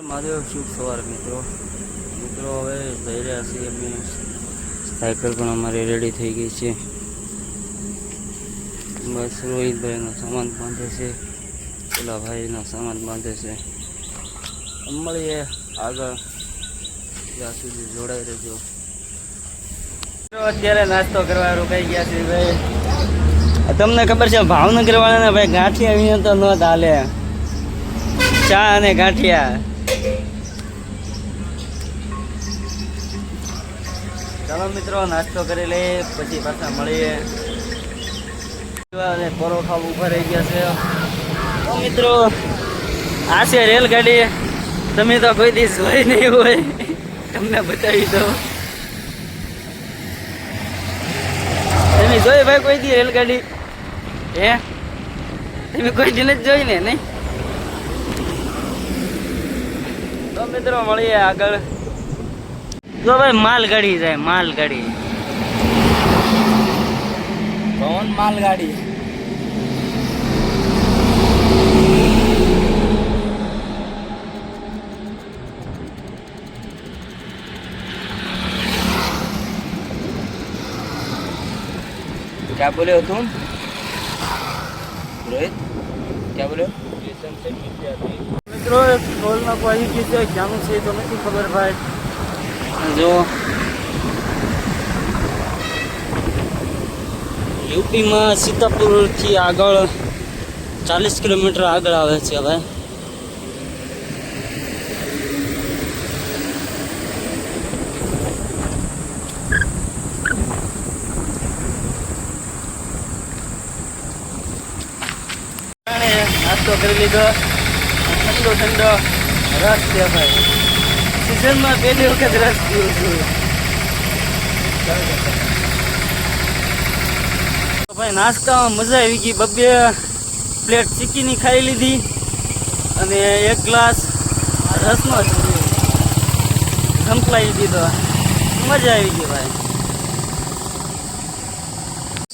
મહાદેવ શુભ સવાર મિત્રો હવે જઈ રહ્યા છીએ અમે. સાયકલ પણ અમારી રેડી થઈ ગઈ છે. બસ રોહિતભાઈનો સામાન બાંધે છે, પેલા ભાઈનો સામાન બાંધે છે. મળીએ આગળ, ત્યાં સુધી જોડાઈ રહેજો. અત્યારે નાસ્તો કરવા રોકાઈ ગયા છે ભાઈ. તમને ખબર છે ભાવનગર વાળાને ભાઈ ગાંઠિયા વિના તો ન ચાલે. ચા અને ગાંઠિયા. ચાલો મિત્રો નાસ્તો કરી લઈએ, પછી પાછા મળીએ. અને પરોઠા ઉભા રહી ગયા છે. તો મિત્રો આ છે રેલગાડી. તમે તો કોઈ દિવસ હોય નહીં હોય, તમને બતાવી દો. તમે જોઈ ભાઈ કોઈ દી રેલગાડી? હે તમે કોઈ દી નથી જોઈ ને? નહીં. તો મિત્રો મળીએ આગળ. જો ભાઈ માલગાડી જાય, માલગાડી. કોણ માલગાડી? क्या बोले हो तुम रोहित? क्या बोले हो? મિત્રો ટોલમાં કોઈ જગ્યાએ જાણું છે તો નથી ખબર ભાઈ. જો યુપીમાં સીતાપુરથી આગળ 40 કિલોમીટર આગળ આવે છે ભાઈ. નાસ્તો કરી લીધો, ઠંડો ઠંડો રસ છે ભાઈ. સિઝનમાં પહેલી વખત રસ પીવું છું ભાઈ. નાસ્તામાં મજા આવી ગઈ. 2 પ્લેટ ચીકીની ખાઈ લીધી અને 1 ગ્લાસ રસનો સંપલાવી દીધો. મજા આવી ગઈ ભાઈ.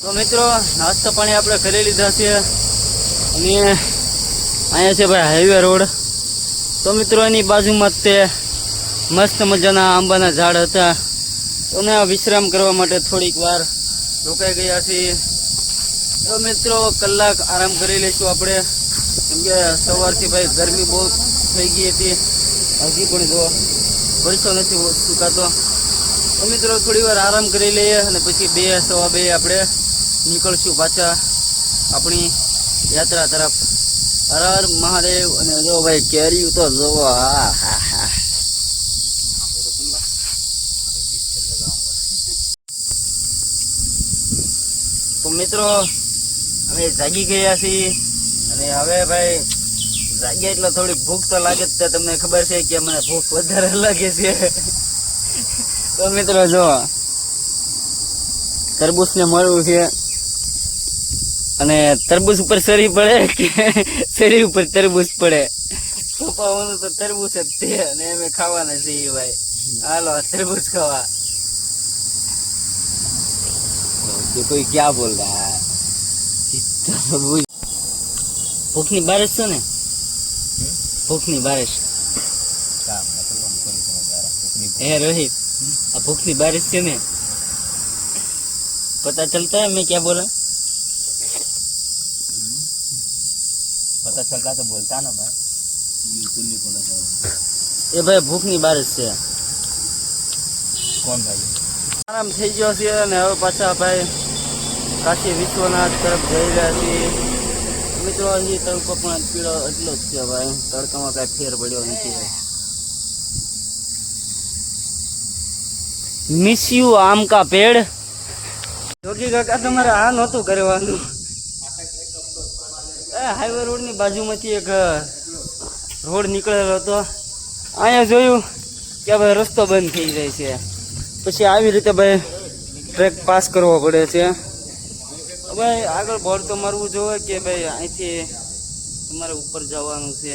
તો મિત્રો નાસ્તો પાણી આપણે કરી લીધા છે અને અહીંયા છે ભાઈ હાઈવે રોડ. તો મિત્રો એની બાજુમાં જ તે મસ્ત મજાના આંબાના ઝાડ હતા. તો ને વિશ્રામ કરવા માટે થોડીક વાર રોકાઈ ગયા છીએ. તો મિત્રો કલાક આરામ કરી લઈશું આપણે, કેમ કે સવારથી ભાઈ ગરમી બહુ થઈ ગઈ હતી. હજી પણ જો વરસો નથી સુકાતો. તો મિત્રો થોડી વાર આરામ કરી લઈએ અને પછી 2 સવા 2 આપણે નીકળશું પાછા આપણી યાત્રા તરફ. હર હર મહાદેવ. અને જો ભાઈ કેરી તો જોવો, હા હા હા. તો મિત્રો અમે જાગી ગયા છીએ અને હવે ભાઈ જાગ્યા એટલે થોડી ભૂખ તો લાગે જ. તમને ખબર છે કે મને ભૂખ વધારે લાગે છે. તો મિત્રો જો તરબૂચ ને મળવું છે અને તરબૂચ ઉપર શરી પડે કે શરી ઉપર તરબૂચ પડે. પપ્પાઓનું તો તરબૂચ જ છે અને અમે ખાવાના છીએ ભાઈ. હાલો તરબૂચ ખાવા. કોઈ ક્યાં બોલ રહા હૈ? ભૂખની બારિશ છે ને, ભૂખની બારિશ. હે રોહિત, આ ભૂખની બાरिश છે ને, पता चलता है मैं क्या बोला? पता चलता तो बोलता ना भाई. बिल्कुल नहीं पता. ये भाई भूखની બાरिશ છે. કોણ ભાઈ? આરામ થઈ ગયો છે અને હવે પાછા ભાઈ કાશી વિશ્વનાથ તરફ જઈ રહ્યા છીએ. મિત્રો હજી તડકો પણ પીળો એટલો જ છે ભાઈ. તડકામાં કાંઈ ફેર પડ્યો નથી ભાઈ. મિસ યુ આમ કા પેડ. યોગી કાકા તમારે આ નહોતું કરવાનું. હાઈવે રોડની બાજુમાંથી એક રોડ નીકળેલો હતો. અહીંયા જોયું કે ભાઈ રસ્તો બંધ થઈ જાય છે. પછી આવી રીતે ભાઈ ટ્રેક પાસ કરવો પડે છે. ભાઈ આગળ બોર્ડ તો મારવું જોઈએ કે ભાઈ અહીંથી તમારે ઉપર જવાનું છે.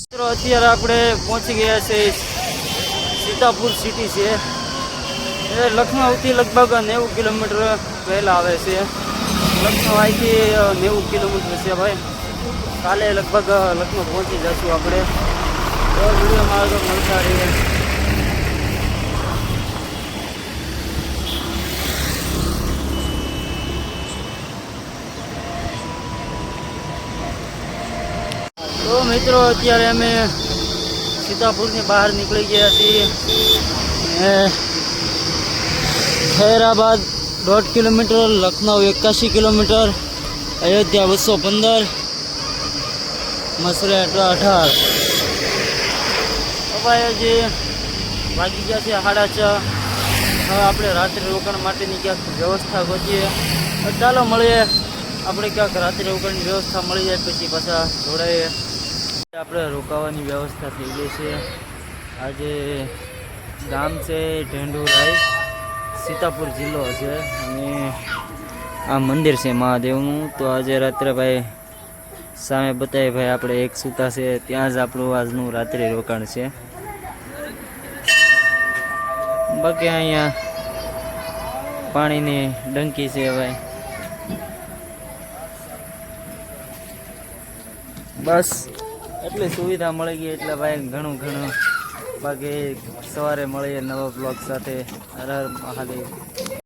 મિત્રો અત્યારે આપણે પહોંચી ગયા છે સીતાપુર સિટી છે. એ લખનઉથી લગભગ 90 કિલોમીટર પહેલાં આવે છે. લખનઉ અહીંથી 90 કિલોમીટર છે ભાઈ. કાલે લગભગ લખનઉ પહોંચી જશું આપણે. તો વિડીયોમાં આગળ મળતા રહીએ. તો મિત્રો અત્યારે અમે સીતાપુરની બહાર નીકળી ગયા છીએ. ખૈરાબાદ 1.5 કિલોમીટર, લખનઉ 81 કિલોમીટર, અયોધ્યા 215, મસરે 18. હવે જે વાગી ગયા છે 6:30. હવે આપણે રાત્રે રોકાણ માટેની ક્યાંક વ્યવસ્થા ગોતીએ. ચાલો મળીએ, આપણે ક્યાંક રાત્રે રોકાણની વ્યવસ્થા મળી જાય પછી પાછા જોડાઈએ. આપણે રોકાવાની વ્યવસ્થા થઈ ગઈ છે. આજે ગામ છે ઢેંડુરાઈ, સીતાપુર જિલ્લો છે અને આ મંદિર છે મહાદેવનું. તો આજે રાત્રે ભાઈ સામે બતાવે ભાઈ આપણે એક સૂતા છે ત્યાં જ આપણું આજનું રાત્રે રોકાણ છે. બાકી અહીંયા પાણીની ડંકી છે ભાઈ. બસ એટલી સુવિધા મળી ગઈ એટલે ભાઈ ઘણું. બાકી સવારે મળીએ નવા બ્લોગ સાથે. હર હર મહાદેવ.